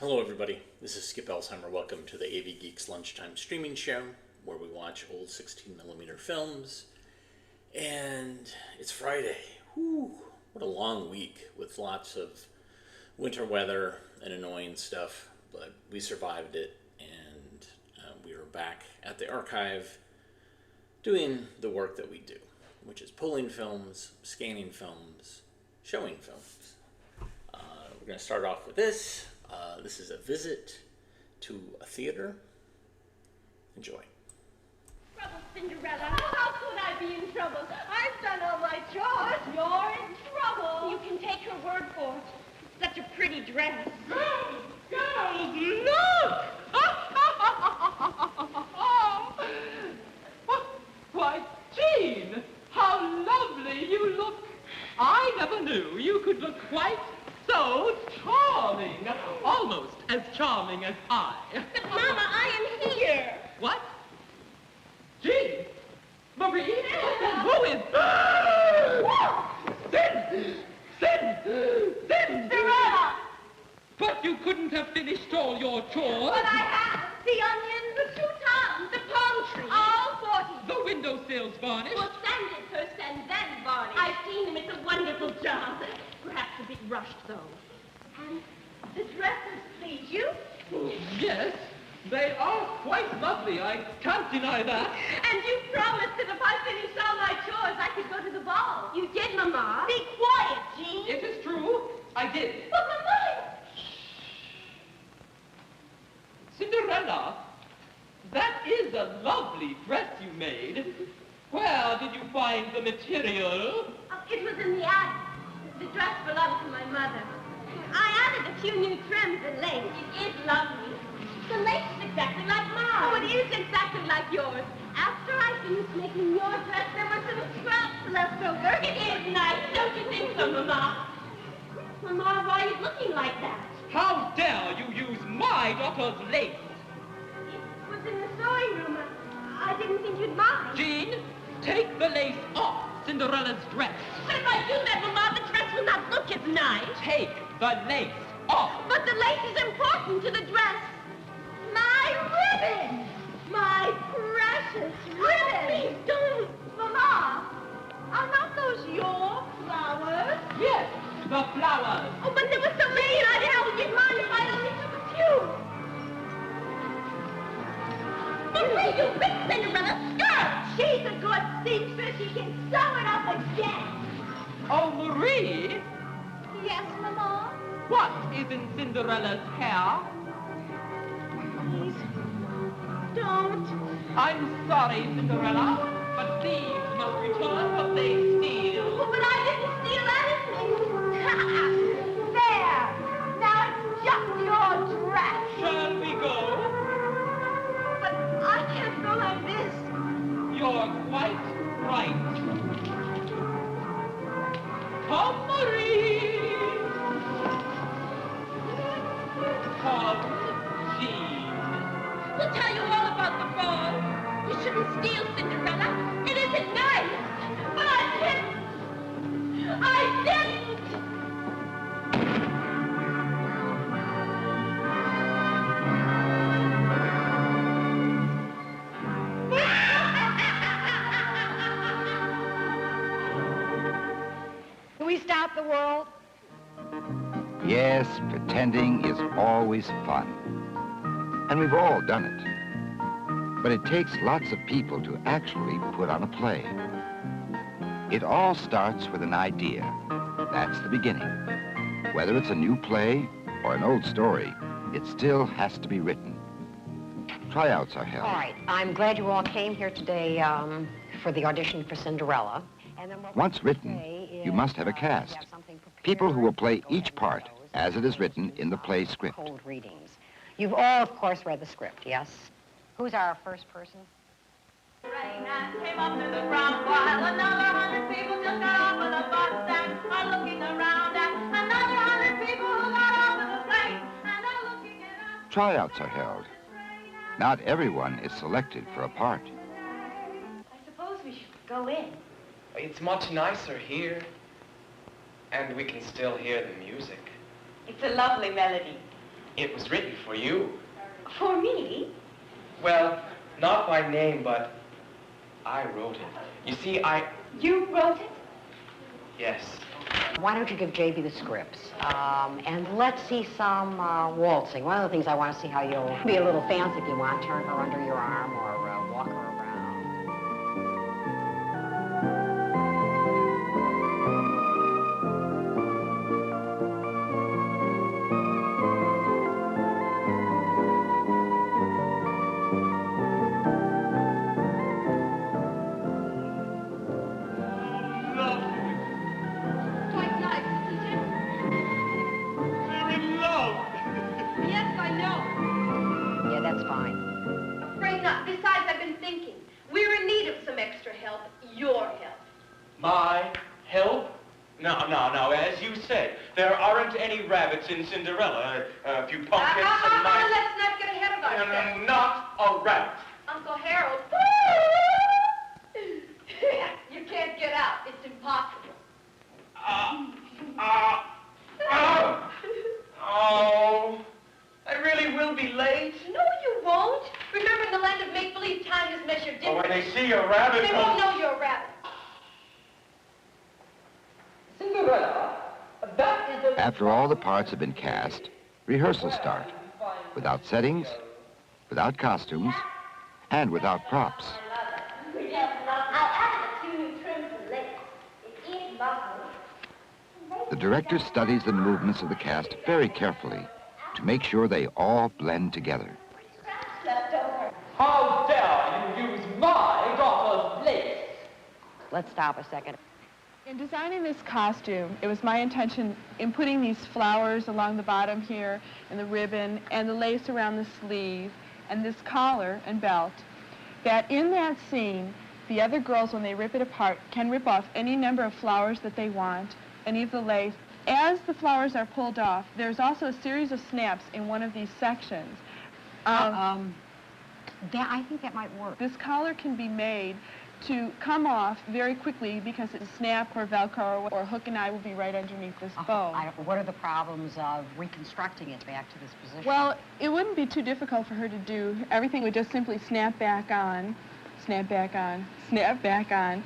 Hello everybody, this is Skip Elsheimer. Welcome to the AV Geeks Lunchtime Streaming Show, where we watch old 16mm films. And it's Friday. Whew, what a long week with lots of winter weather and annoying stuff, but we survived it, and we are back at the archive doing the work that we do, which is pulling films, scanning films, showing films. We're going to start off with this. This is a visit to a theater. Enjoy. Trouble, Cinderella. Oh, how could I be in trouble? I've done all my chores. You're in trouble. You can take her word for it. It's such a pretty dress. Girls, look! Why, Jean, how lovely you look. I never knew you could look quite so charming. Almost as charming as I. But, Mama, I am here. What? Jean? Marie? Who is... Cinderella! But you couldn't have finished all your chores. But I have. The onions, the 2 tons, the palm tree. All 40. The windowsills varnished. Well, sand it first and then varnish. I've seen them. It's a wonderful job. Perhaps a bit rushed, though. And the dresses please you? Oh, yes, they are quite lovely. I can't deny that. And you promised that if I finished all my chores, I could go to the ball. You did, Mama. Be quiet, Jean. It is true. I did. But, Mama... Cinderella, that is a lovely dress you made. Where did you find the material? It was in the attic. The dress belonged to my mother. I added a few new trims and lace. It is lovely. The lace is exactly like mine. Oh, it is exactly like yours. After I finished making your dress, there were some scraps left over. It is nice, don't you think so, Mama? Mama, why are you looking like that? How dare you use my daughter's lace? It was in the sewing room. I didn't think you'd mind. Jean, take the lace off Cinderella's dress. But if I do that, Mama, the dress will not look as nice. Take the lace off. But the lace is important to the dress. My ribbon! My precious ribbon! Please don't. Mama, are not those your flowers? Yes, the flowers. Oh, but there were so many, and I didn't get mine if I only took a few. Marie, you big Cinderella skirt! She's a good seamstress. She can sew it up again. Oh, Marie, Yes, Mama? what is in Cinderella's hair? Please, don't. I'm sorry, Cinderella, but thieves must return what they steal. Oh, but I didn't steal anything. There. Now it's just your dress. Shall we go? But I can't go like this. You're quite right. Come, Marie. Come, Jean. We'll tell you all about the ball. You shouldn't steal, Cinderella. It isn't nice. But I didn't. I didn't. Can we stop the world? Yes, pretending is always fun. And we've all done it. But it takes lots of people to actually put on a play. It all starts with an idea. That's the beginning. Whether it's a new play or an old story, it still has to be written. Tryouts are held. All right, I'm glad you all came here today for the audition for Cinderella. And then Once written, you must have a cast. People who will play each part as it is written in the play script. Cold readings. You've all, of course, read the script, yes? Who's our first person? Came up to the ground while another 100 people just got off of the bus and are looking around at another 100 people who got off of the plane and are looking at us. Tryouts are held. Not everyone is selected for a part. I suppose we should go in. It's much nicer here, and we can still hear the music. It's a lovely melody. It was written for you. For me? Well, not by name, but I wrote it. You see, You wrote it? Yes. Why don't you give JB the scripts? And let's see some waltzing. One of the things I want to see how you'll be a little fancy if you want. Turn her under your arm or walk her around. Quite nice, isn't it? They're in love. Yes, I know. Yeah, that's fine. Afraid not. Besides, I've been thinking. We're in need of some extra help. Your help. My help? No. As you said, there aren't any rabbits in Cinderella. A few pumpkins and mice. Let's not get ahead of ourselves. No, not a rabbit. Uncle Harold. You can't get out. It's impossible. Oh, I really will be late. No, you won't. Remember, in the land of make-believe, time is measured Oh, when differently. they see a rabbit They won't know you're a rabbit. Cinderella, that is the... After all the parts have been cast, rehearsals start. Without settings, without costumes, and without props. I added a few new trims and lace. It is lovely. The director studies the movements of the cast very carefully to make sure they all blend together. Left over. How dare you use my daughter's lace? Let's stop a second. In designing this costume, it was my intention in putting these flowers along the bottom here, and the ribbon, and the lace around the sleeve, and this collar and belt, that in that scene, the other girls, when they rip it apart, can rip off any number of flowers that they want, any of the lace. As the flowers are pulled off, there's also a series of snaps in one of these sections. I think that might work. This collar can be made to come off very quickly because it's snap or Velcro or hook and eye will be right underneath this bow. What are the problems of reconstructing it back to this position? Well, it wouldn't be too difficult for her to do. Everything would just simply snap back on, snap back on, snap back on.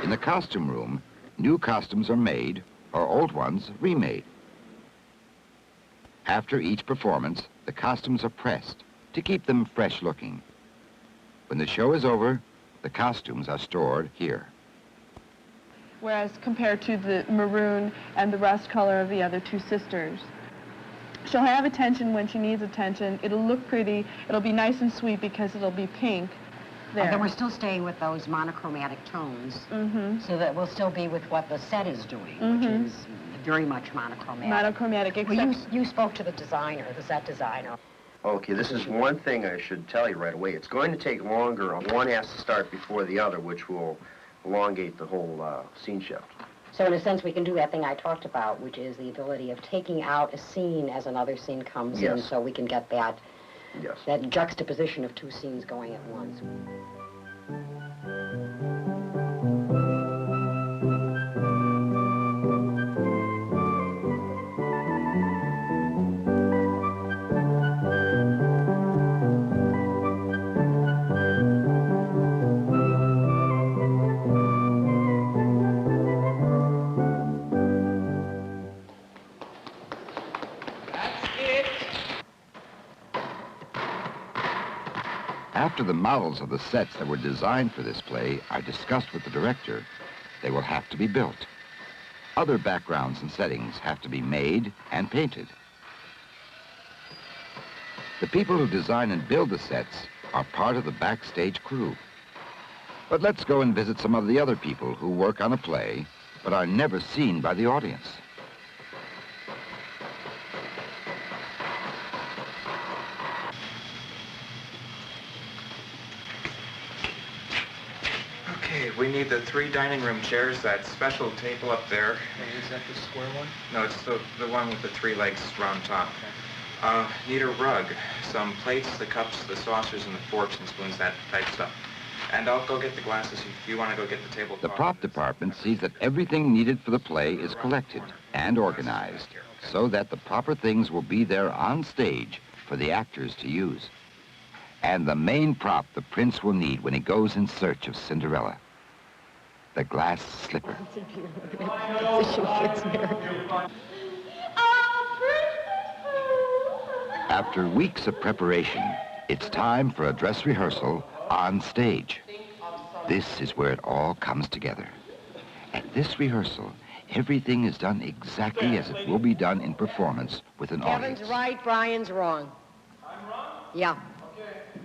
In the costume room, new costumes are made or old ones remade. After each performance, the costumes are pressed to keep them fresh looking. When the show is over, the costumes are stored here. Whereas compared to the maroon and the rust color of the other two sisters. She'll have attention when she needs attention. It'll look pretty. It'll be nice and sweet because it'll be pink there. And then we're still staying with those monochromatic tones, so that we'll still be with what the set is doing, which is very much monochromatic. Monochromatic, except... Well, you spoke to the designer, the set designer. Okay, this is one thing I should tell you right away. It's going to take longer. One has to start before the other, which will elongate the whole scene shift. So in a sense, we can do that thing I talked about, which is the ability of taking out a scene as another scene comes in, Yes. so we can get that, Yes. that juxtaposition of two scenes going at once. After the models of the sets that were designed for this play are discussed with the director, they will have to be built. Other backgrounds and settings have to be made and painted. The people who design and build the sets are part of the backstage crew. But let's go and visit some of the other people who work on a play but are never seen by the audience. Okay, we need the 3 dining room chairs, that special table up there. Is that the square one? No, it's the one with the 3 legs round top. Need a rug, some plates, the cups, the saucers, and the forks and spoons, that type stuff. And I'll go get the glasses if you want to go get the tablecloth. The prop department sees that everything needed for the play is collected and organized so that the proper things will be there on stage for the actors to use. And the main prop the prince will need when he goes in search of Cinderella, the glass slipper. After weeks of preparation, it's time for a dress rehearsal on stage. This is where it all comes together. At this rehearsal, everything is done exactly as it will be done in performance with an audience. Kevin's right, Brian's wrong. I'm wrong? Yeah. Okay.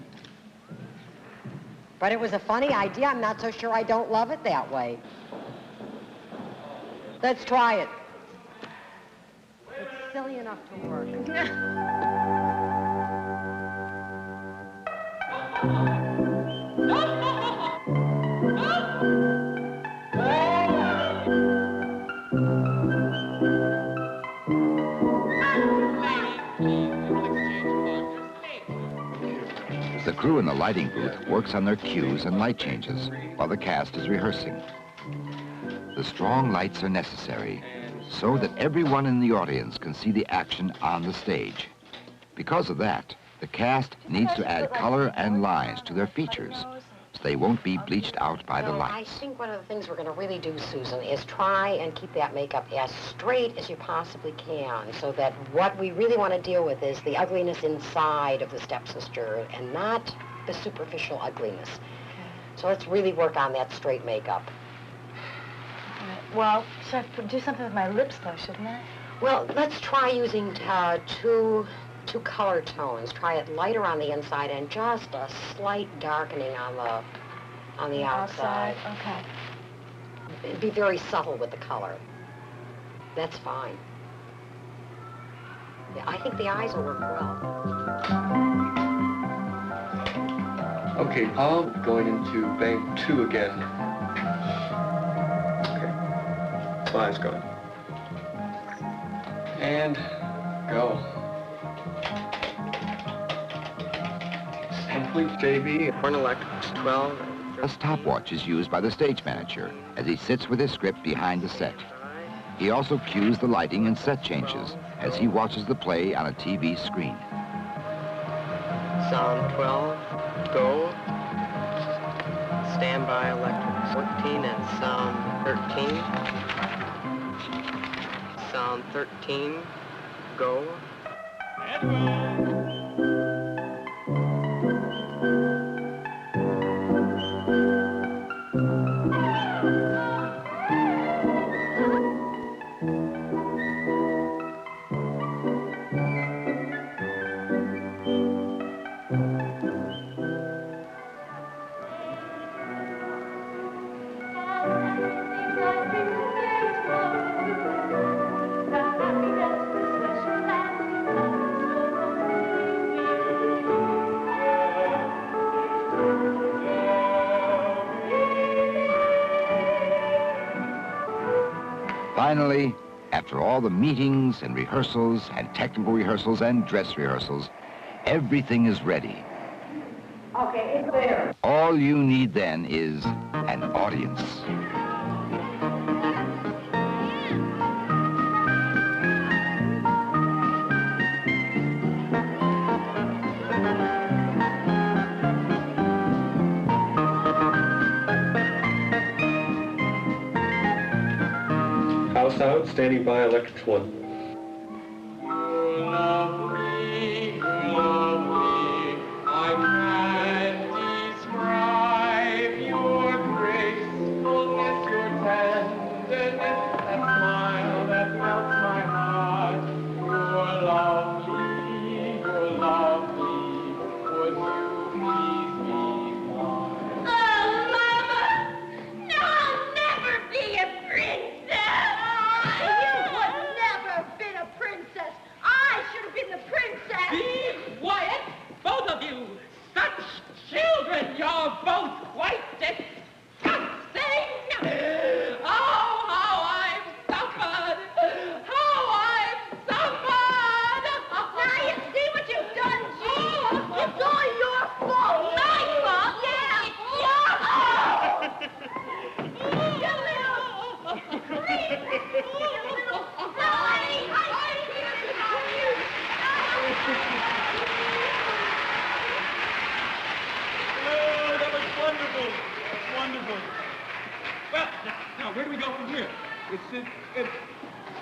But it was a funny idea. I'm not so sure I don't love it that way. Let's try it. It's silly enough to work. The crew in the lighting booth works on their cues and light changes while the cast is rehearsing. The strong lights are necessary so that everyone in the audience can see the action on the stage. Because of that, the cast needs to add color and lines to their features so they won't be bleached out by the lights. I think one of the things we're going to really do, Susan, is try and keep that makeup as straight as you possibly can, so that what we really want to deal with is the ugliness inside of the stepsister and not the superficial ugliness. So let's really work on that straight makeup. Well, should I do something with my lips, though, shouldn't I? Well, let's try using two color tones. Try it lighter on the inside and just a slight darkening on the outside. Okay. Be very subtle with the color. That's fine. Yeah, I think the eyes will work well. Okay, I'm going into bank 2 again. Okay. Smile's going. And go. Complete JB, Horn Electrics 12. A stopwatch is used by the stage manager as he sits with his script behind the set. He also cues the lighting and set changes as he watches the play on a TV screen. Sound 12, go. Standby electric 14 and sound 13. Sound 13, go. Finally, after all the meetings and rehearsals and technical rehearsals and dress rehearsals, everything is ready. Okay, it's there. All you need then is an audience. House out, standing by electric 1.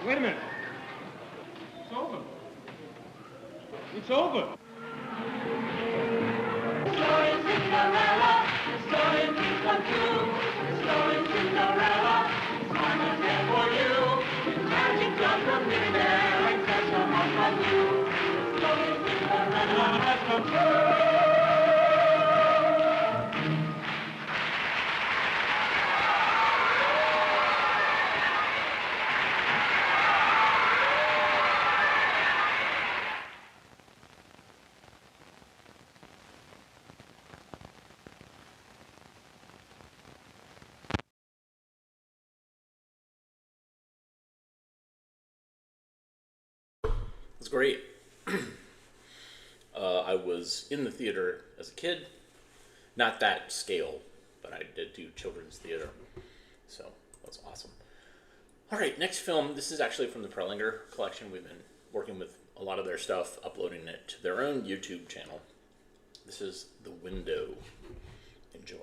Wait a minute. It's over. It's over. Story Cinderella, the story dreams come true. The story Cinderella, it's Mama's there for you. It's magic done from there and special help from you. The story Cinderella has come true. It's great. I was in the theater as a kid. Not that scale, but I did do children's theater. So that's awesome. All right, next film. This is actually from the Prelinger collection. We've been working with a lot of their stuff, uploading it to their own YouTube channel. This is The Window. Enjoy.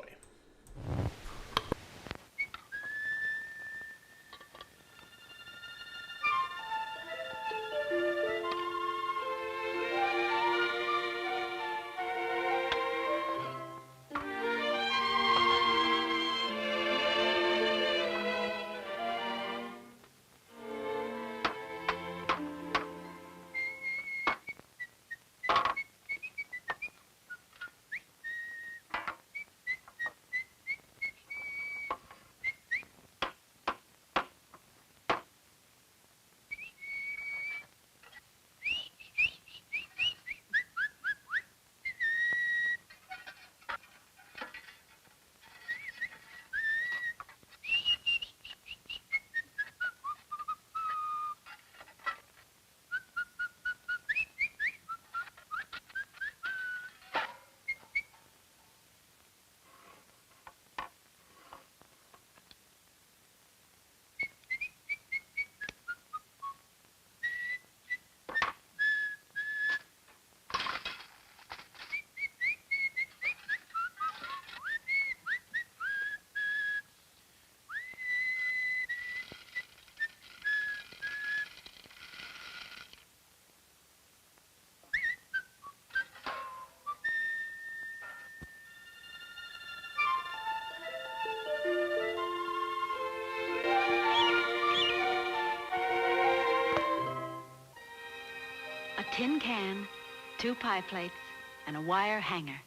A tin can, 2 pie plates, and a wire hanger.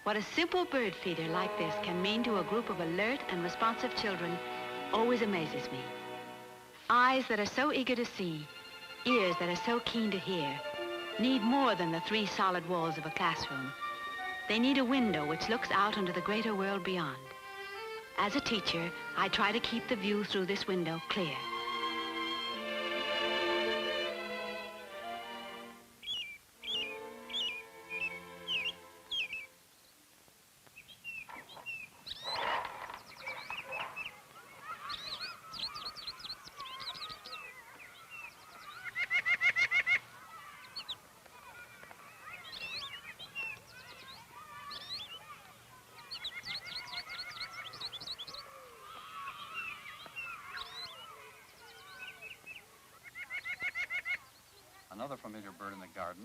What a simple bird feeder like this can mean to a group of alert and responsive children always amazes me. Eyes that are so eager to see, ears that are so keen to hear, need more than the 3 solid walls of a classroom. They need a window which looks out into the greater world beyond. As a teacher, I try to keep the view through this window clear. Another familiar bird in the garden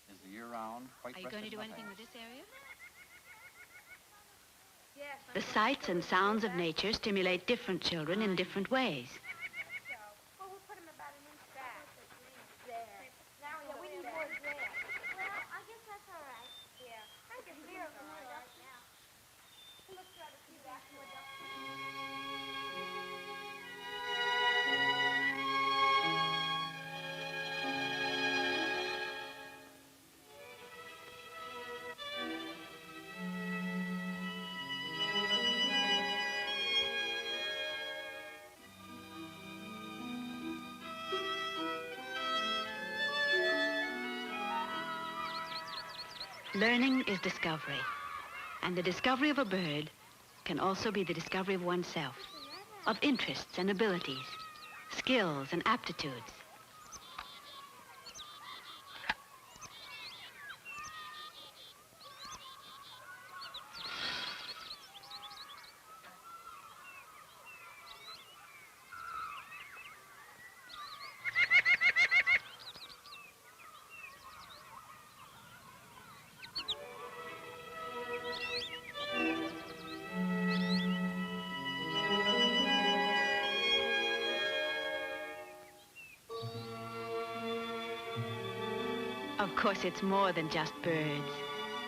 is the year-round white-breasted. Are you going to do anything with nuthatch. this area? The sights and sounds of nature stimulate different children in different ways. Well, we'll put him about an inch back. There. Now we need more there. Well, I guess that's all right. Yeah. I can hear him more ducks now. Let's try to see back more ducks. Learning is discovery, and the discovery of a bird can also be the discovery of oneself, of interests and abilities, skills and aptitudes. Of course, it's more than just birds.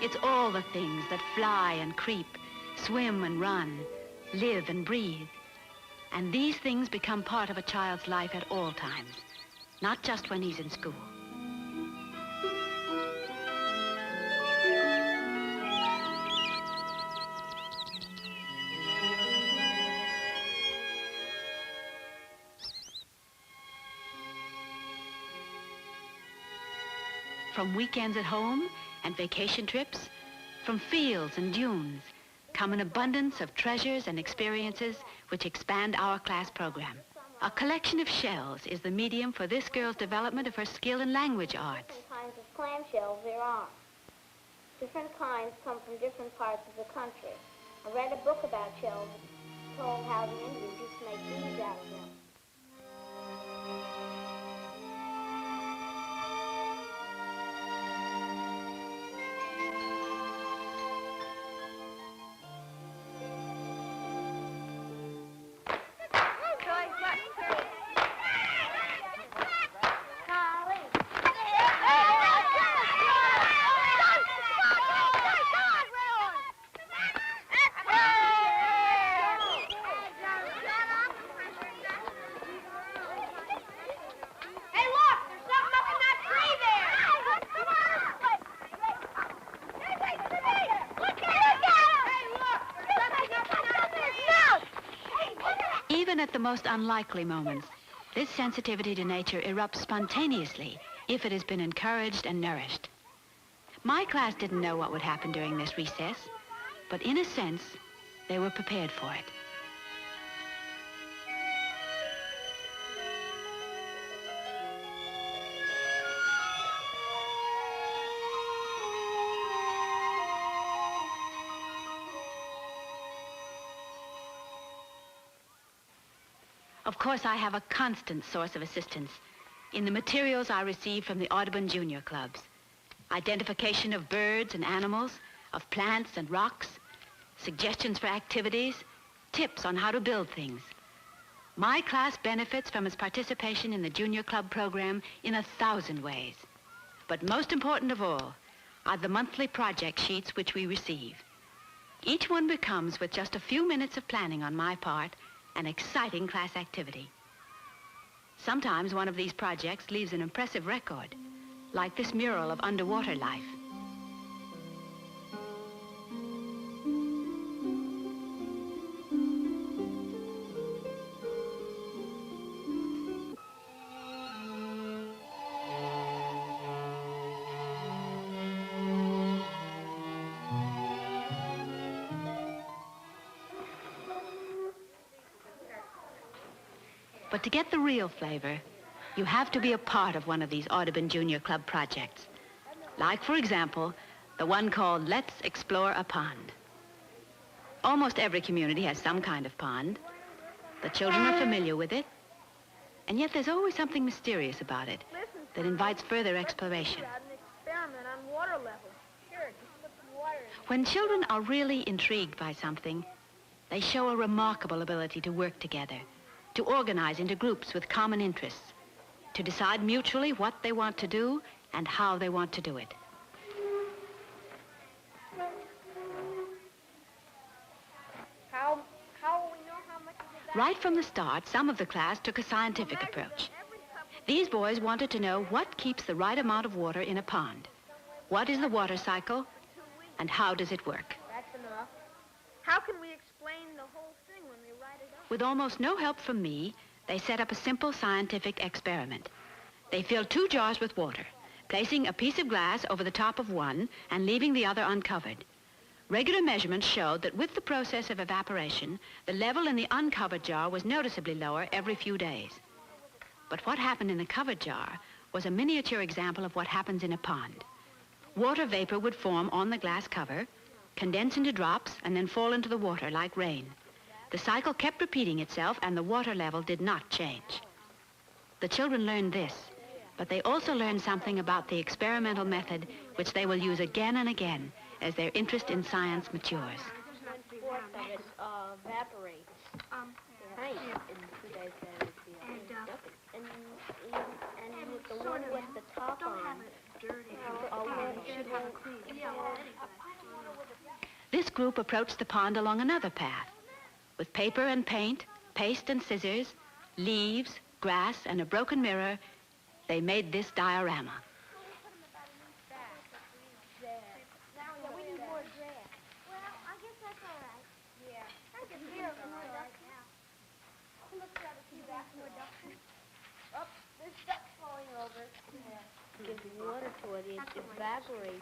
It's all the things that fly and creep, swim and run, live and breathe. And these things become part of a child's life at all times, not just when he's in school. From weekends at home and vacation trips, from fields and dunes, come an abundance of treasures and experiences which expand our class program. A collection of shells is the medium for this girl's development of her skill in language arts. Different kinds of clamshells there are. Different kinds come from different parts of the country. I read a book about shells. It told how the Indians used to make beads out of them. Even at the most unlikely moments, this sensitivity to nature erupts spontaneously if it has been encouraged and nourished. My class didn't know what would happen during this recess, but in a sense, they were prepared for it. Of course, I have a constant source of assistance in the materials I receive from the Audubon Junior Clubs. Identification of birds and animals, of plants and rocks, suggestions for activities, tips on how to build things. My class benefits from its participation in the Junior Club program in 1,000 ways. But most important of all are the monthly project sheets which we receive. Each one becomes, with just a few minutes of planning on my part, an exciting class activity. Sometimes one of these projects leaves an impressive record, like this mural of underwater life. But to get the real flavor, you have to be a part of one of these Audubon Junior Club projects. Like, for example, the one called Let's Explore a Pond. Almost every community has some kind of pond. The children are familiar with it, and yet there's always something mysterious about it that invites further exploration. When children are really intrigued by something, they show a remarkable ability to work together, to organize into groups with common interests, to decide mutually what they want to do and how they want to do it. Right from the start, some of the class took a scientific approach. These boys wanted to know what keeps the right amount of water in a pond. What is the water cycle, and how does it work? That's enough. How can we explain the whole thing when we write it up? With almost no help from me, they set up a simple scientific experiment. They filled 2 jars with water, placing a piece of glass over the top of one and leaving the other uncovered. Regular measurements showed that with the process of evaporation, the level in the uncovered jar was noticeably lower every few days. But what happened in the covered jar was a miniature example of what happens in a pond. Water vapor would form on the glass cover, condense into drops, and then fall into the water like rain. The cycle kept repeating itself, and the water level did not change. The children learned this, but they also learned something about the experimental method which they will use again and again as their interest in science matures. It evaporates. Right. And with the one with the top on, This group approached the pond along another path. With paper and paint, paste and scissors, leaves, grass, and a broken mirror, they made this diorama. Give water to it, it evaporates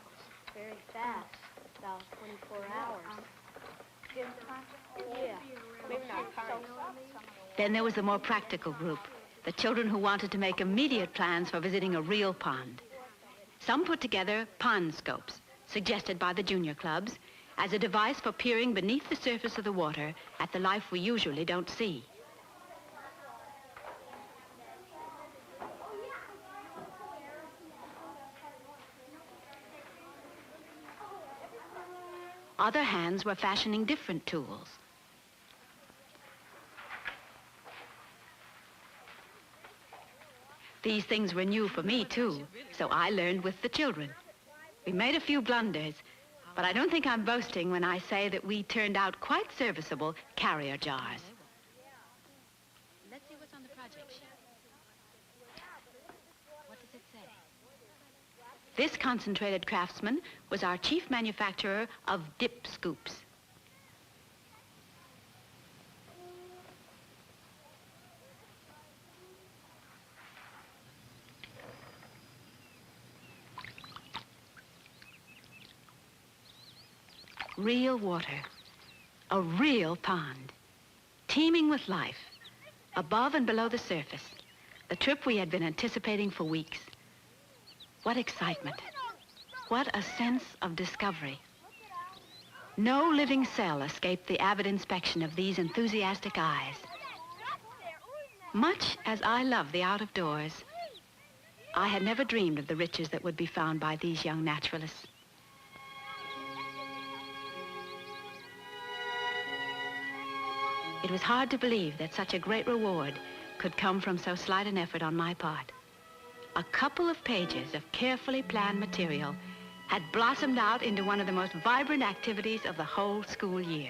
very fast, about 24 hours. Yeah, maybe not current. Then there was the more practical group, the children who wanted to make immediate plans for visiting a real pond. Some put together pond scopes, suggested by the junior clubs, as a device for peering beneath the surface of the water at the life we usually don't see. Other hands were fashioning different tools. These things were new for me, too, so I learned with the children. We made a few blunders, but I don't think I'm boasting when I say that we turned out quite serviceable carrier jars. Let's see what's on the project sheet. What does it say? This concentrated craftsman was our chief manufacturer of dip scoops. Real water, a real pond, teeming with life, above and below the surface, the trip we had been anticipating for weeks. What excitement, what a sense of discovery. No living cell escaped the avid inspection of these enthusiastic eyes. Much as I love the out of doors, I had never dreamed of the riches that would be found by these young naturalists. It was hard to believe that such a great reward could come from so slight an effort on my part. A couple of pages of carefully planned material had blossomed out into one of the most vibrant activities of the whole school year.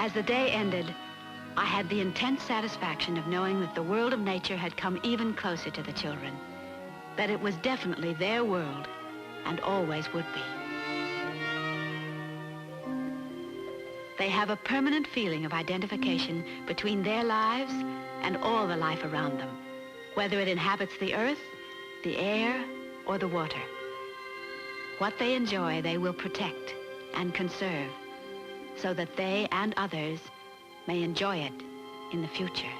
As the day ended, I had the intense satisfaction of knowing that the world of nature had come even closer to the children, that it was definitely their world and always would be. They have a permanent feeling of identification between their lives and all the life around them, whether it inhabits the earth, the air, or the water. What they enjoy, they will protect and conserve, so that they and others may enjoy it in the future.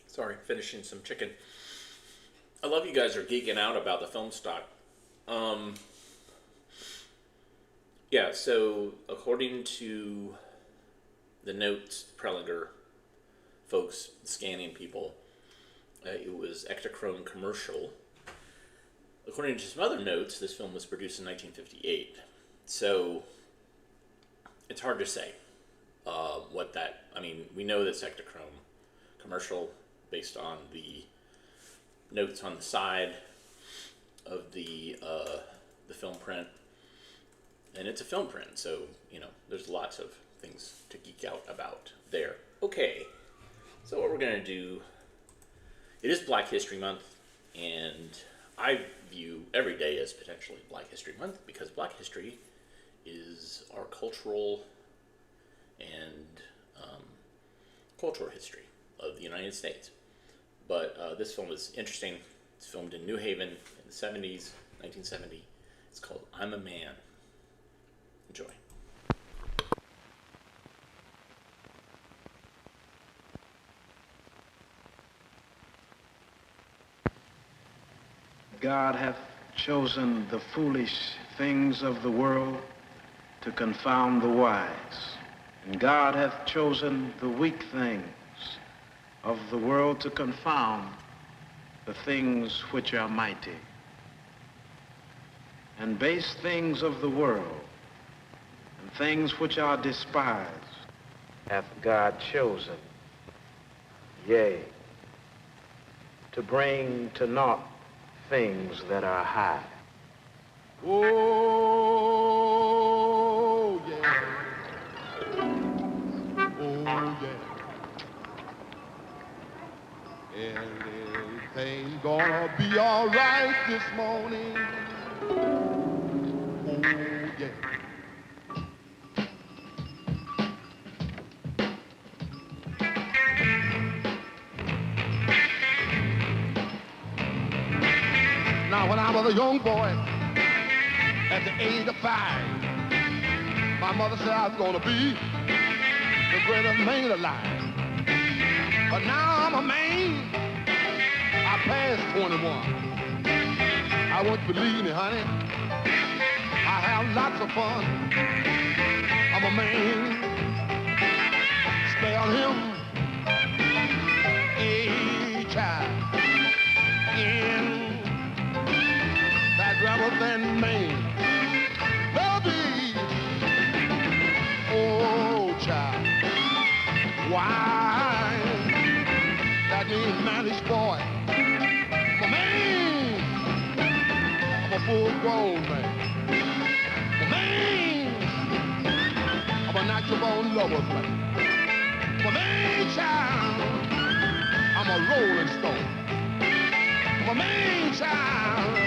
Sorry, finishing some chicken. I love you guys are geeking out about the film stock. Yeah, so according to the notes, Prelinger folks, scanning people, it was Ektachrome commercial. According to some other notes, this film was produced in 1958. So it's hard to say what that, I mean, we know that's Ektachrome commercial based on the notes on the side of the film print. And it's a film print, so, you know, there's lots of things to geek out about there. Okay, so what we're going to do, it is Black History Month, and I view every day as potentially Black History Month because Black history is our cultural and cultural history of the United States. But this film is interesting. It's filmed in New Haven in the 70s, 1970. It's called I'm a Man. Enjoy. God hath chosen the foolish things of the world to confound the wise. And God hath chosen the weak things of the world to confound the things which are mighty. And base things of the world and things which are despised hath God chosen, yea, to bring to naught things that are high. Oh, yeah. Oh, yeah. Everything gonna be all right this morning. Oh, yeah. Now, when I was a young boy, at the age of 5, my mother said I was gonna be the greatest man alive. But now I'm a man. I passed 21. I want you to believe me, honey. I have lots of fun. I'm a man. Spell him H-I-N. That rather than man. Baby. Oh, child. Why? That means man's boy. I'm a man. I'm a full-grown man. I'm a man. I'm a natural-born lover's man. I'm a man, child. I'm a rolling stone. I'm a man, child.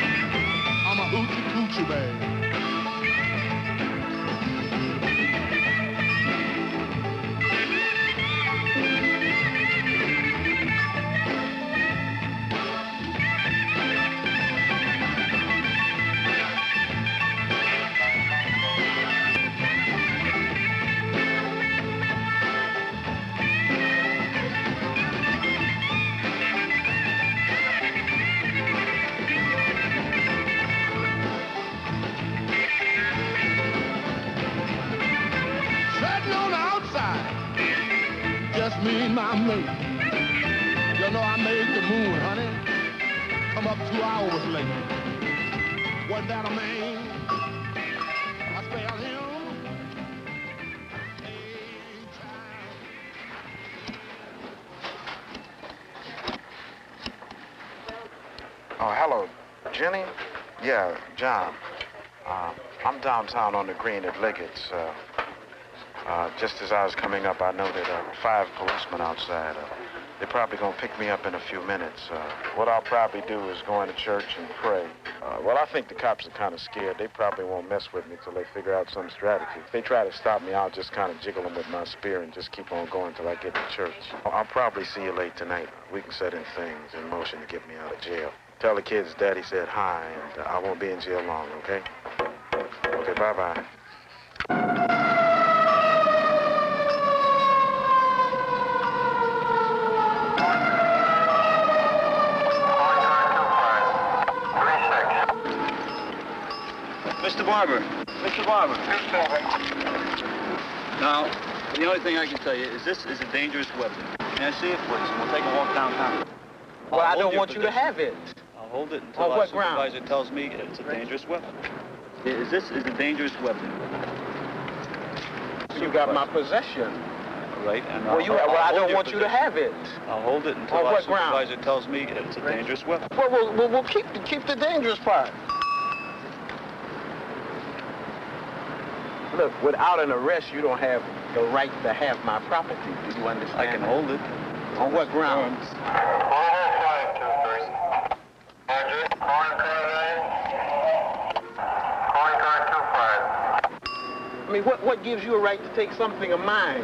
I'm a hoochie-coochie man. Just me and my mate. You know I made the moon, honey. Come up 2 hours late. Wasn't that a man? I spelled him. Oh, hello, Jenny? Yeah, John. I'm downtown on the green at Liggett's. Just as I was coming up, I noted 5 policemen outside. They're probably going to pick me up in a few minutes. What I'll probably do is go into church and pray. Well, I think the cops are kind of scared. They probably won't mess with me till they figure out some strategy. If they try to stop me, I'll just kind of jiggle them with my spear and just keep on going till I get to church. I'll probably see you late tonight. We can set in things in motion to get me out of jail. Tell the kids Daddy said hi, and I won't be in jail long, okay? Okay, bye-bye. Mr. Barber. Mr. Barber. Now, the only thing I can tell you is this is a dangerous weapon. May I see it, please? We'll take a walk downtown. Well, I don't want you to have it. I'll hold it until our supervisor tells me it's a dangerous weapon. This is a dangerous weapon. You got my possession. Right, and well, I don't want you to have it. I'll hold it until our supervisor tells me it's a dangerous weapon. Well, we'll keep the dangerous part. Look, without an arrest, you don't have the right to have my property. Do you understand? I can hold it. On what grounds? I mean, what gives you a right to take something of mine?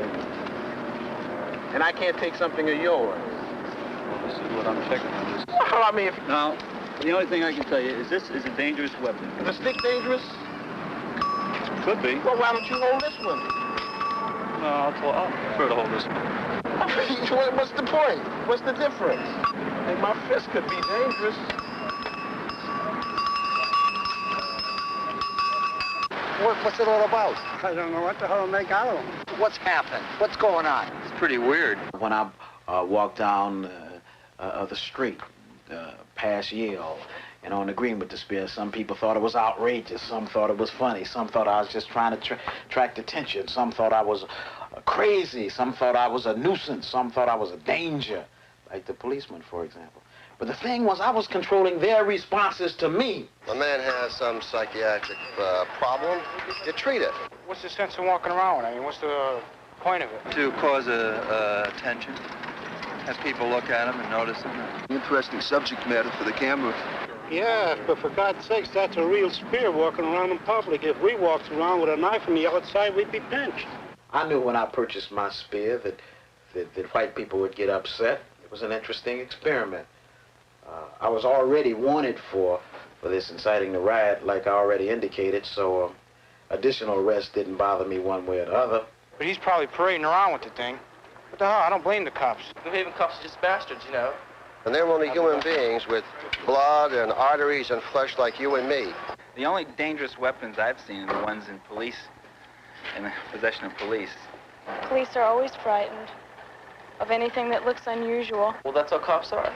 And I can't take something of yours. Well, this is what I'm checking on this. Well, I mean, if... Now, the only thing I can tell you is this is a dangerous weapon. Is the stick dangerous? Could be. Well, why don't you hold this one? No, I'll prefer to hold this one. What's the point? What's the difference? And my fist could be dangerous. What's it all about? I don't know what the hell to make out of them. What's happened? What's going on? It's pretty weird. When I walked down the street past Yale and on the green with the spear, some people thought it was outrageous. Some thought it was funny. Some thought I was just trying to attract attention. Some thought I was crazy. Some thought I was a nuisance. Some thought I was a danger, like the policeman, for example. But the thing was, I was controlling their responses to me. A man has some psychiatric problem. You treat it. What's the sense of walking around? I mean, what's the point of it? To cause attention. Have people look at him and notice him. Interesting subject matter for the camera. Yeah, but for God's sakes, that's a real spear walking around in public. If we walked around with a knife on the outside, we'd be pinched. I knew when I purchased my spear that white people would get upset. It was an interesting experiment. I was already wanted for this inciting the riot, like I already indicated, so additional arrest didn't bother me one way or the other. But he's probably parading around with the thing. What the hell? I don't blame the cops. New Haven cops are just bastards, you know. And they're only human beings with blood and arteries and flesh like you and me. The only dangerous weapons I've seen are the ones in the possession of police. Police are always frightened of anything that looks unusual. Well, that's how cops are.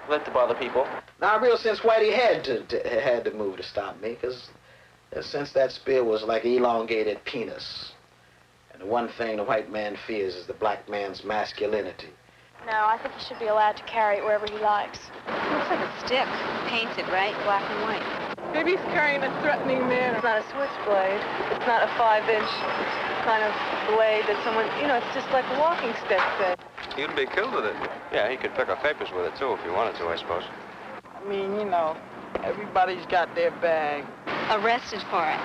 They like to bother people. Now, real sense, Whitey had to move to stop me, because since that spear was like elongated penis. And the one thing the white man fears is the black man's masculinity. No, I think he should be allowed to carry it wherever he likes. It looks like a stick, painted, right? Black and white. Maybe he's carrying a threatening manner. It's not a switchblade. It's not a 5-inch kind of blade that someone, it's just like a walking stick thing. You'd be killed with it. Yeah, he could pick up papers with it, too, if he wanted to, I suppose. I mean, everybody's got their bag. Arrested for it.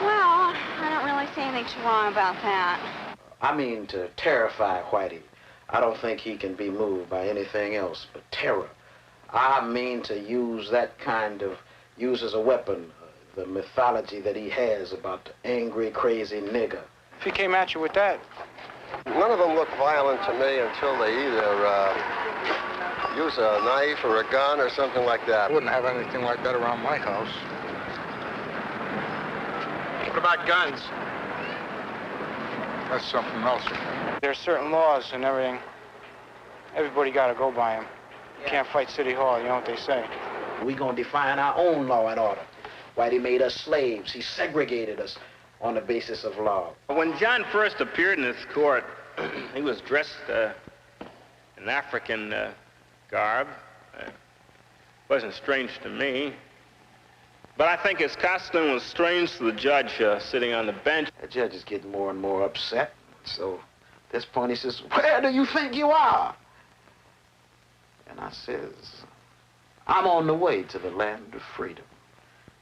Well, I don't really see anything too wrong about that. I mean to terrify Whitey. I don't think he can be moved by anything else but terror. I mean to use as a weapon, the mythology that he has about the angry, crazy nigger. If he came at you with that. None of them look violent to me until they either use a knife or a gun or something like that. I wouldn't have anything like that around my house. What about guns? That's something else. There's certain laws and everything. Everybody got to go by them. You can't fight City Hall, you know what they say. We're going to define our own law and order. Whitey made us slaves. He segregated us on the basis of law. When John first appeared in this court, he was dressed in African garb. Wasn't strange to me. But I think his costume was strange to the judge sitting on the bench. The judge is getting more and more upset. So at this point he says, "Where do you think you are?" And I says, "I'm on the way to the land of freedom."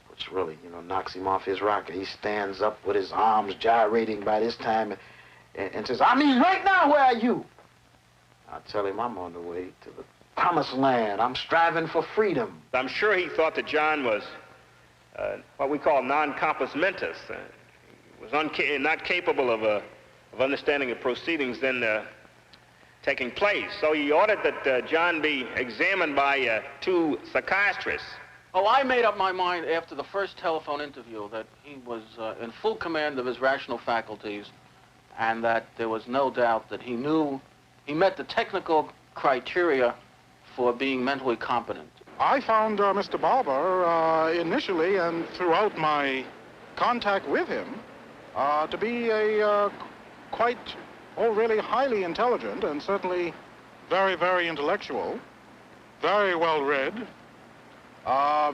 Which really, knocks him off his rocker. He stands up with his arms gyrating by this time and says, "I mean, right now, where are you?" I tell him I'm on the way to the promised land. I'm striving for freedom. I'm sure he thought that John was what we call non-compos mentis. He was not capable of understanding the proceedings then taking place. So he ordered that John be examined by 2 psychiatrists. Oh, I made up my mind after the first telephone interview that he was in full command of his rational faculties and that there was no doubt that he met the technical criteria for being mentally competent. I found Mr. Barber initially and throughout my contact with him to be a really highly intelligent and certainly very, very intellectual, very well read,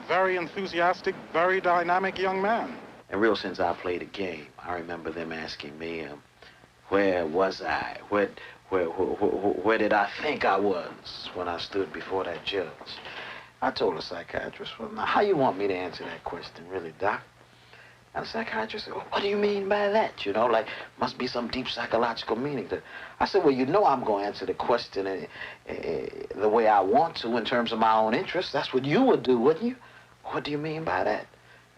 very enthusiastic, very dynamic young man. And real since I played a game, I remember them asking me, where was I? Where did I think I was when I stood before that judge? I told the psychiatrist, "Well, now, how you want me to answer that question, really, Doc?" And the psychiatrist said, "Well, what do you mean by that? Must be some deep psychological meaning to it." I said, "Well, I'm going to answer the question the way I want to in terms of my own interests. That's what you would do, wouldn't you?" "What do you mean by that?"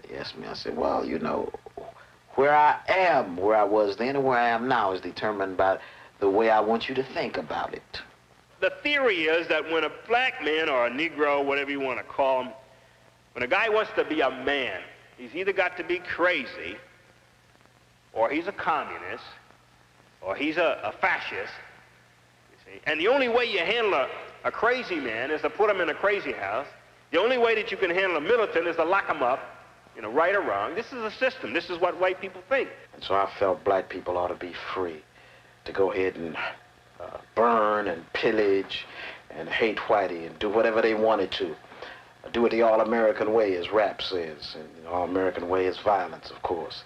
He asked me. I said, "Well, where I am, where I was then and where I am now is determined by the way I want you to think about it." The theory is that when a black man or a Negro, whatever you want to call him, when a guy wants to be a man, he's either got to be crazy, or he's a communist, or he's a fascist, you see. And the only way you handle a crazy man is to put him in a crazy house. The only way that you can handle a militant is to lock him up, right or wrong. This is a system. This is what white people think. And so I felt black people ought to be free to go ahead and burn and pillage and hate Whitey and do whatever they wanted to. Do it the all-American way, as rap says. And the all-American way is violence, of course.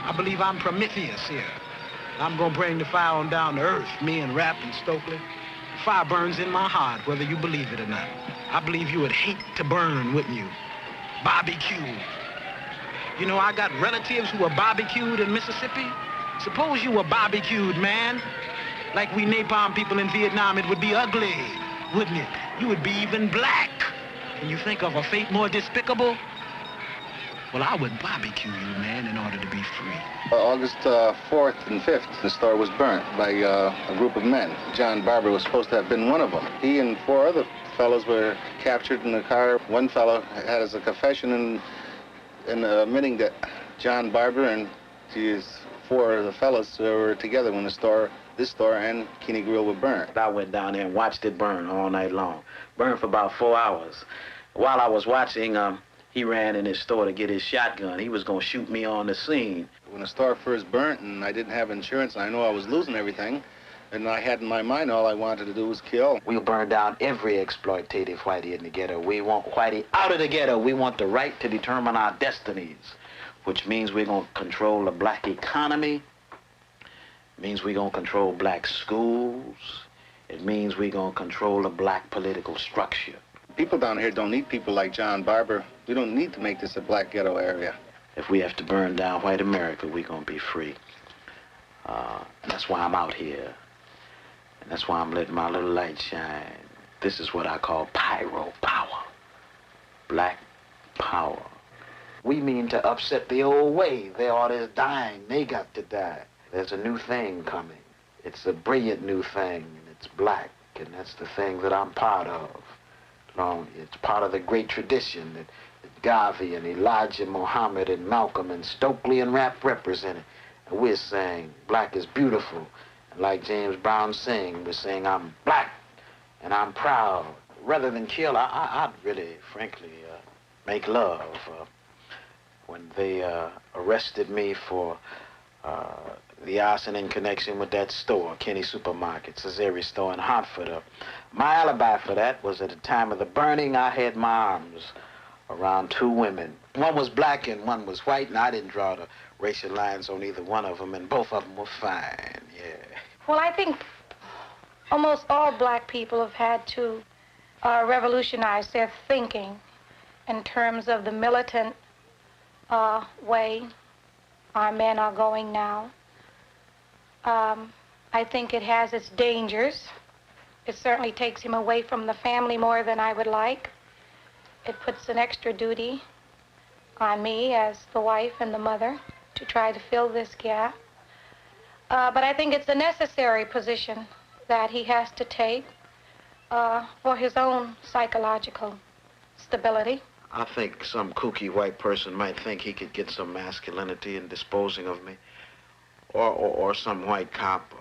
I believe I'm Prometheus here. I'm gonna bring the fire on down to earth, me and Rap and Stokely. Fire burns in my heart, whether you believe it or not. I believe you would hate to burn, wouldn't you? Barbecued. I got relatives who were barbecued in Mississippi. Suppose you were barbecued, man. Like we napalm people in Vietnam, it would be ugly, wouldn't it? You would be even black. Can you think of a fate more despicable? Well, I would barbecue you, man, in order to be free. August 4th and 5th, the store was burnt by a group of men. John Barber was supposed to have been one of them. He and 4 other fellows were captured in the car. One fellow had as a confession in admitting that John Barber and these 4 of the fellows were together when this store and Keeney Grill were burnt. I went down there and watched it burn all night long. Burned for about 4 hours. While I was watching, he ran in his store to get his shotgun. He was gonna shoot me on the scene. When the store first burnt and I didn't have insurance, I know I was losing everything, and I had in my mind all I wanted to do was kill. We'll burn down every exploitative whitey in the ghetto. We want whitey out of the ghetto. We want the right to determine our destinies, which means we're gonna control the black economy. It means we're gonna control black schools. It means we're gonna control the black political structure. People down here don't need people like John Barber. We don't need to make this a black ghetto area. If we have to burn down white America, we're gonna be free. That's why I'm out here. And that's why I'm letting my little light shine. This is what I call pyro power. Black power. We mean to upset the old way. They all is dying. They got to die. There's a new thing coming. It's a brilliant new thing, and it's black, and that's the thing that I'm part of. It's part of the great tradition that Garvey and Elijah Muhammad and Malcolm and Stokely and Rap represented. And we're saying black is beautiful. And like James Brown saying, we're saying I'm black and I'm proud. Rather than kill, I'd really, frankly, make love. When they arrested me for the arson in connection with that store, Kenny Supermarket, Cesare store in Hartford. My alibi for that was at the time of the burning, I had my arms around 2 women. One was black and one was white, and I didn't draw the racial lines on either one of them, and both of them were fine, yeah. Well, I think almost all black people have had to revolutionize their thinking in terms of the militant way our men are going now. I think it has its dangers. It certainly takes him away from the family more than I would like. It puts an extra duty on me as the wife and the mother to try to fill this gap. But I think it's a necessary position that he has to take for his own psychological stability. I think some kooky white person might think he could get some masculinity in disposing of me, or some white cop.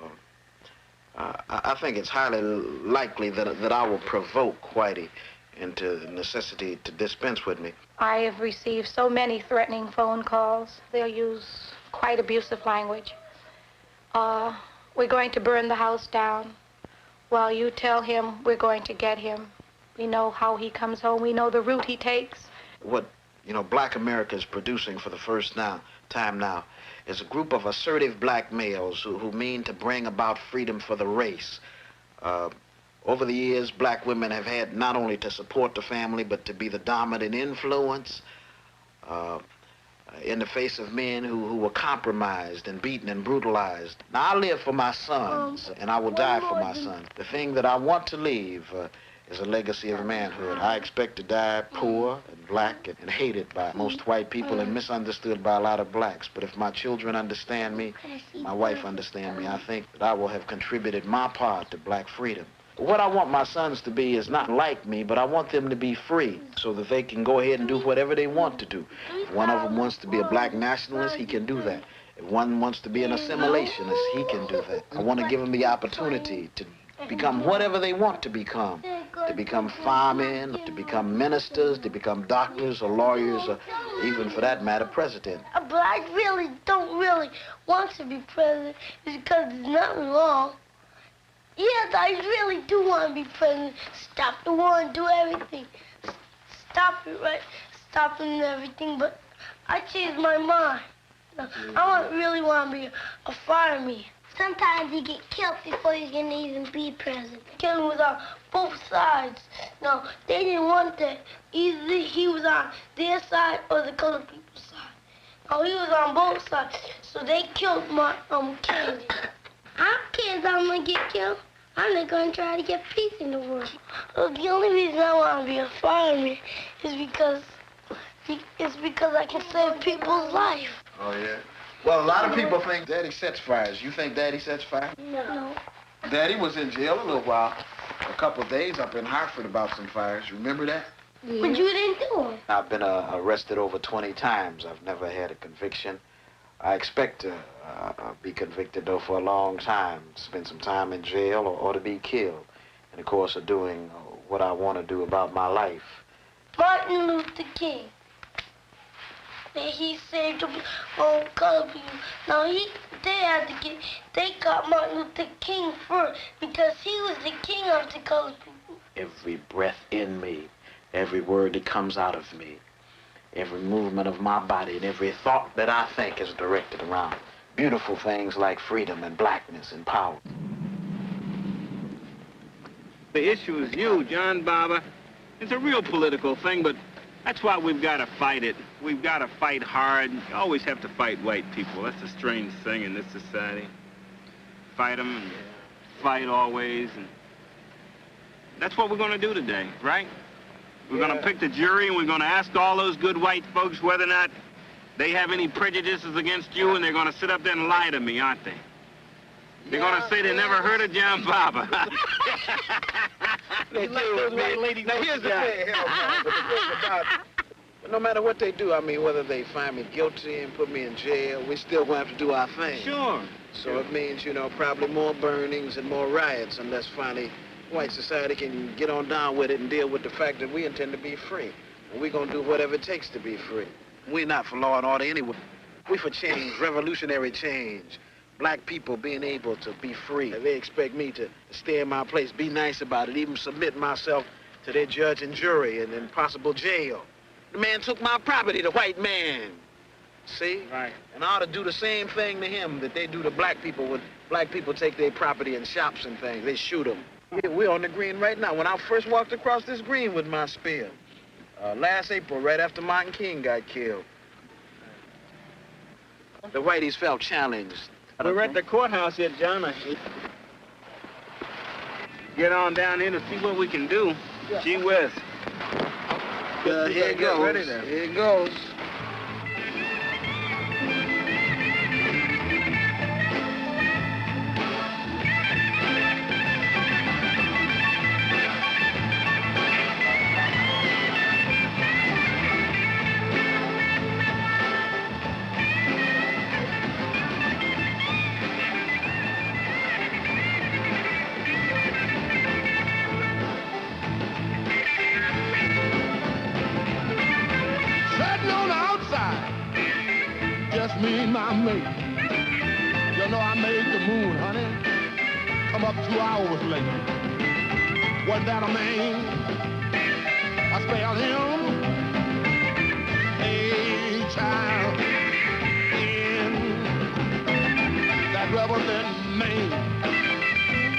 I think it's highly likely that I will provoke Whitey into the necessity to dispense with me. I have received so many threatening phone calls. They'll use quite abusive language. We're going to burn the house down. Well, you tell him we're going to get him. We know how he comes home. We know the route he takes. What, black America is producing for the first time now is a group of assertive black males who mean to bring about freedom for the race. Over the years, black women have had not only to support the family, but to be the dominant influence in the face of men who were compromised and beaten and brutalized. Now, I live for my sons, and I will die for my sons. The thing that I want to leave is a legacy of manhood. I expect to die poor and black and hated by most white people and misunderstood by a lot of blacks. But if my children understand me, my wife understands me, I think that I will have contributed my part to black freedom. What I want my sons to be is not like me, but I want them to be free so that they can go ahead and do whatever they want to do. If one of them wants to be a black nationalist, he can do that. If one wants to be an assimilationist, he can do that. I want to give them the opportunity to become whatever they want to become firemen, to become ministers, to become doctors or lawyers, or even, for that matter, president. But I don't really want to be president because there's nothing wrong. Yes, I really do want to be president. Stop the war and do everything. Stop it, right? Stop it and everything, but I changed my mind. I really want to be a fireman. Sometimes he get killed before he's going to even be president. Killing was on both sides. No, they didn't want that. Either he was on their side or the colored people's side. No, he was on both sides. So they killed my Kennedy. I don't care if I'm going to get killed. I'm not going to try to get peace in the world. The only reason I want to be a fireman is because I can save people's life. Oh, yeah? Well, a lot of people think Daddy sets fires. You think Daddy sets fires? No. Daddy was in jail a little while, a couple of days up in Hartford about some fires. Remember that? Yeah. But you didn't do it. I've been arrested over 20 times. I've never had a conviction. I expect to be convicted, though, for a long time, spend some time in jail or to be killed in the course of doing what I want to do about my life. Martin Luther King. He saved all colored people. Now, they got Martin Luther King first because he was the king of the colored people. Every breath in me, every word that comes out of me, every movement of my body, and every thought that I think is directed around beautiful things like freedom and blackness and power. The issue is you, John Barber. It's a real political thing, but that's why we've got to fight it. We've got to fight hard. You always have to fight white people. That's a strange thing in this society. Fight them and fight always. And that's what we're going to do today, right? We're going to pick the jury, and we're going to ask all those good white folks whether or not they have any prejudices against you, and they're going to sit up there and lie to me, aren't they? They're going to say they never heard of John Barber. They do. Now, here's the thing, no matter what they do, I mean, whether they find me guilty and put me in jail, we still going to have to do our thing. Sure. So it means, probably more burnings and more riots unless finally white society can get on down with it and deal with the fact that we intend to be free. And we're going to do whatever it takes to be free. We're not for law and order anyway. We're for change, revolutionary change. Black people being able to be free. They expect me to stay in my place, be nice about it, even submit myself to their judge and jury and then possible jail. The man took my property, the white man. See? Right. And I ought to do the same thing to him that they do to black people when black people take their property in shops and things. They shoot them. We're on the green right now. When I first walked across this green with my spear, last April, right after Martin King got killed, the whiteys felt challenged. We're at the courthouse here, John. Get on down here to see what we can do. Yeah. Gee whiz. Here it goes. Here it goes. Me and my mate. You know I made the moon, honey. Come up 2 hours late. Wasn't that a man? I spelled him A-child in that reverend name.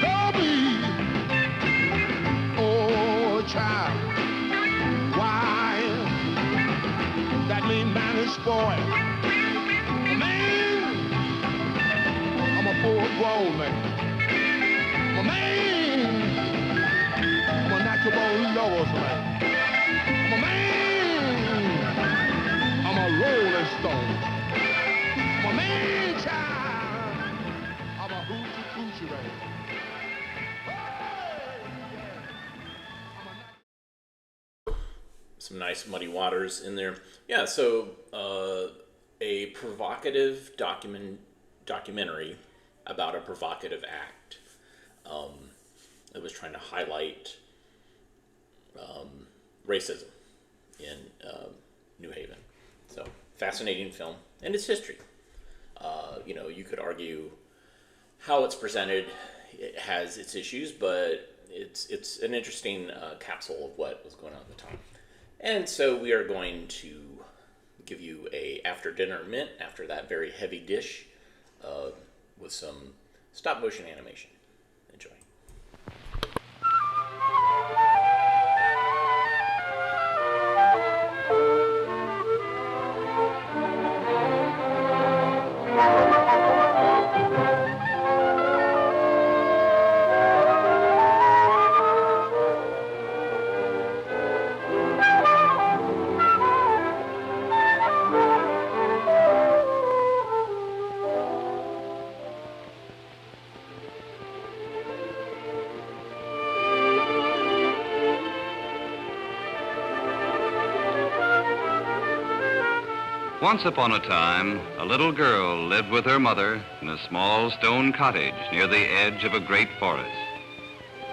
Toby, oh child, why that mean man is spoiled? Full-grown man. I'm a man. I'm a natural born lover's man. I'm a man. I'm a rolling stone. I'm a man, child. I'm a hoochie-coochie man. Some nice Muddy Waters in there. Yeah, so a provocative documentary about a provocative act that was trying to highlight racism in New Haven. So, fascinating film, and its history. You could argue how it's presented. It has its issues, but it's an interesting capsule of what was going on at the time. And so we are going to give you a after dinner mint after that very heavy dish with some stop motion animation. Enjoy. Once upon a time, a little girl lived with her mother in a small stone cottage near the edge of a great forest.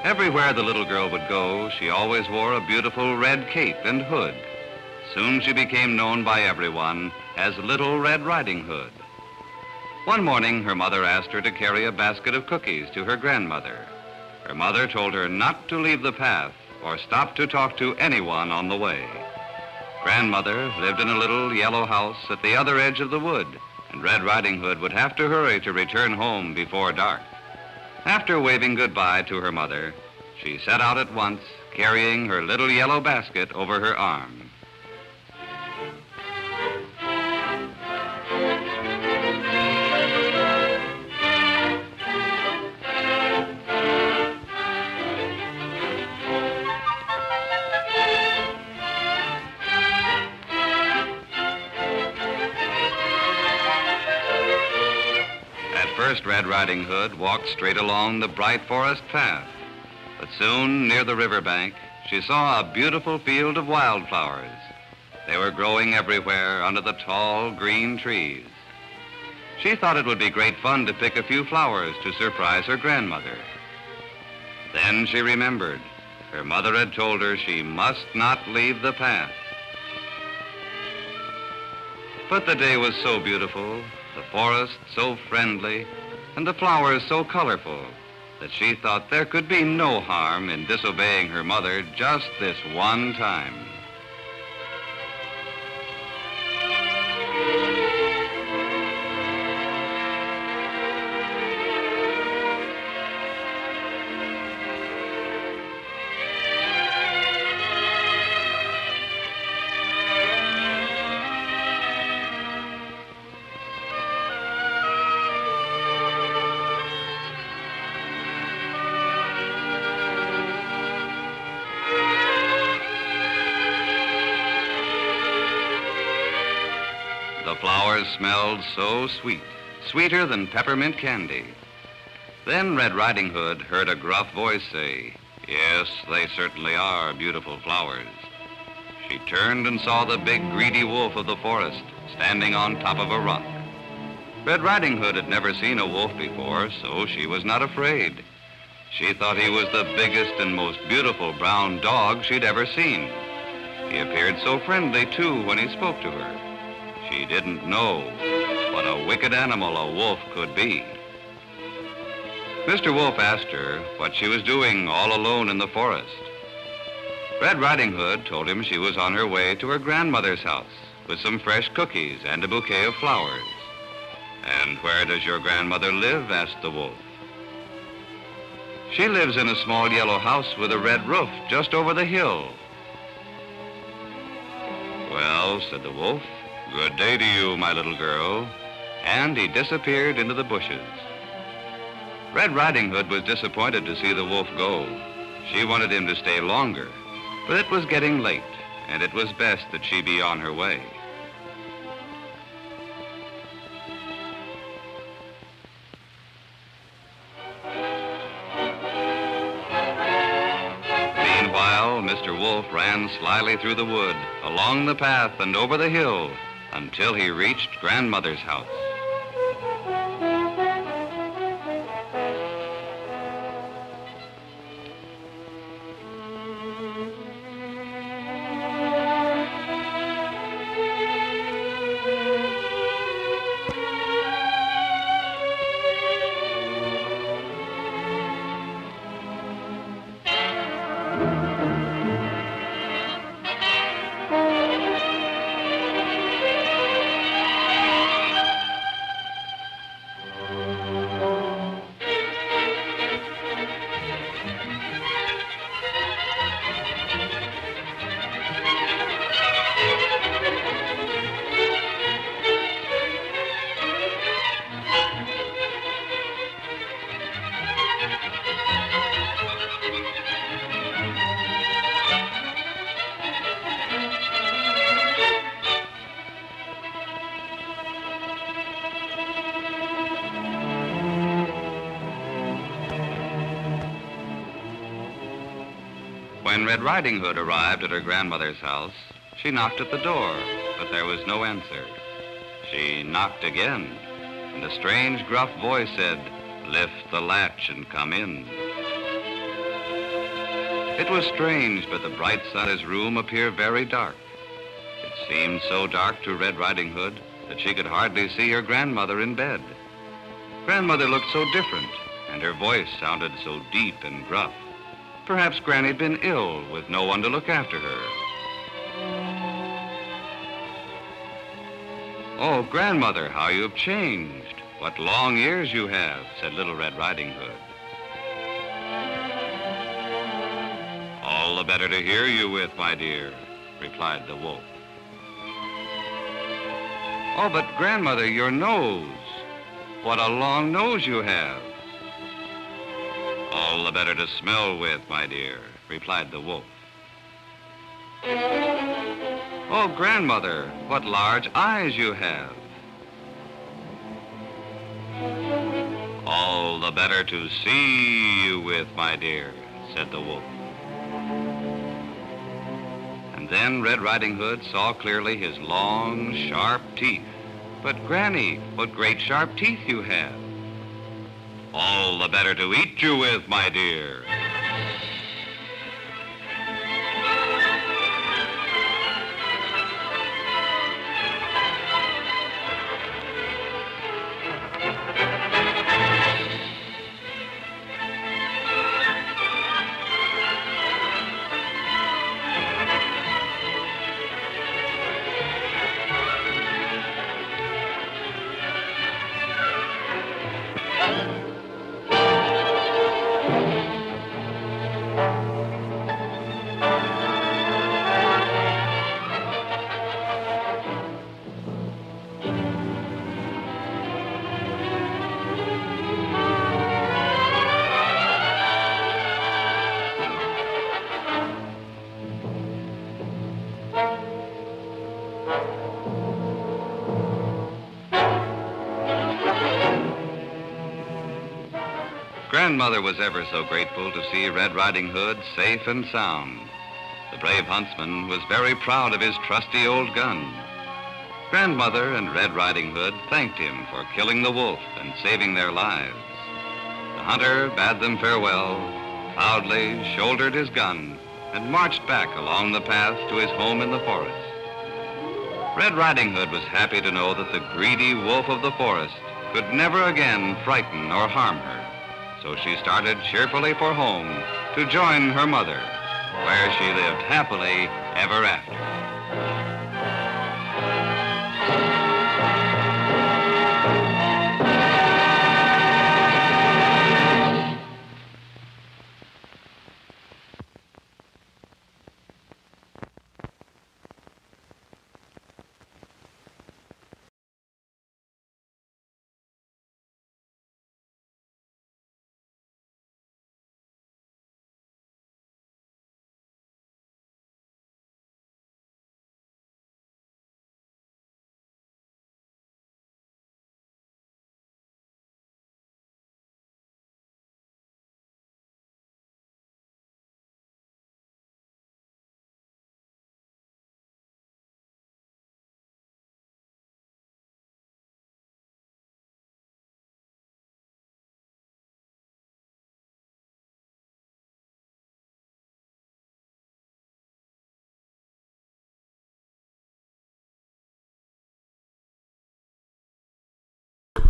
Everywhere the little girl would go, she always wore a beautiful red cape and hood. Soon she became known by everyone as Little Red Riding Hood. One morning, her mother asked her to carry a basket of cookies to her grandmother. Her mother told her not to leave the path or stop to talk to anyone on the way. Grandmother lived in a little yellow house at the other edge of the wood, and Red Riding Hood would have to hurry to return home before dark. After waving goodbye to her mother, she set out at once, carrying her little yellow basket over her arm. First, Red Riding Hood walked straight along the bright forest path. But soon, near the riverbank, she saw a beautiful field of wildflowers. They were growing everywhere under the tall green trees. She thought it would be great fun to pick a few flowers to surprise her grandmother. Then she remembered. Her mother had told her she must not leave the path. But the day was so beautiful, the forest so friendly, and the flowers so colorful that she thought there could be no harm in disobeying her mother just this one time. The flowers smelled so sweet, sweeter than peppermint candy. Then Red Riding Hood heard a gruff voice say, "Yes, they certainly are beautiful flowers." She turned and saw the big greedy wolf of the forest standing on top of a rock. Red Riding Hood had never seen a wolf before, so she was not afraid. She thought he was the biggest and most beautiful brown dog she'd ever seen. He appeared so friendly, too, when he spoke to her. She didn't know what a wicked animal a wolf could be. Mr. Wolf asked her what she was doing all alone in the forest. Red Riding Hood told him she was on her way to her grandmother's house with some fresh cookies and a bouquet of flowers. "And where does your grandmother live?" asked the wolf. "She lives in a small yellow house with a red roof just over the hill." "Well," said the wolf, "good day to you, my little girl." And he disappeared into the bushes. Red Riding Hood was disappointed to see the wolf go. She wanted him to stay longer, but it was getting late, and it was best that she be on her way. Meanwhile, Mr. Wolf ran slyly through the wood, along the path and over the hill, until he reached Grandmother's house. When Red Riding Hood arrived at her grandmother's house, she knocked at the door, but there was no answer. She knocked again, and a strange, gruff voice said, "Lift the latch and come in." It was strange, but the bright sun in his room appeared very dark. It seemed so dark to Red Riding Hood that she could hardly see her grandmother in bed. Grandmother looked so different, and her voice sounded so deep and gruff. Perhaps Granny'd been ill with no one to look after her. "Oh, Grandmother, how you've changed. What long ears you have," said Little Red Riding Hood. "All the better to hear you with, my dear," replied the wolf. "Oh, but Grandmother, your nose. What a long nose you have." "All the better to smell with, my dear," replied the wolf. "Oh, Grandmother, what large eyes you have." "All the better to see you with, my dear," said the wolf. And then Red Riding Hood saw clearly his long, sharp teeth. "But Granny, what great sharp teeth you have." "All the better to eat you with, my dear." Grandmother was ever so grateful to see Red Riding Hood safe and sound. The brave huntsman was very proud of his trusty old gun. Grandmother and Red Riding Hood thanked him for killing the wolf and saving their lives. The hunter bade them farewell, proudly shouldered his gun, and marched back along the path to his home in the forest. Red Riding Hood was happy to know that the greedy wolf of the forest could never again frighten or harm her. So she started cheerfully for home to join her mother, where she lived happily ever after.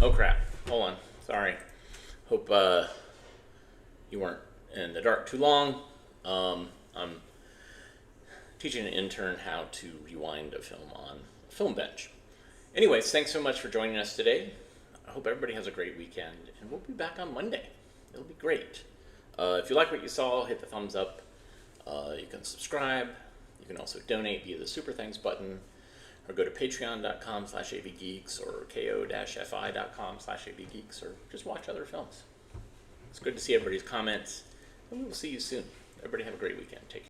Oh crap, hold on, sorry. Hope you weren't in the dark too long. I'm teaching an intern how to rewind a film on a film bench. Anyways, thanks so much for joining us today. I hope everybody has a great weekend, and we'll be back on Monday. It'll be great. If you like what you saw, hit the thumbs up. You can subscribe. You can also donate via the Super Thanks button, or go to patreon.com/avgeeks or ko-fi.com/avgeeks, or just watch other films. It's good to see everybody's comments, and we will see you soon. Everybody have a great weekend. Take care.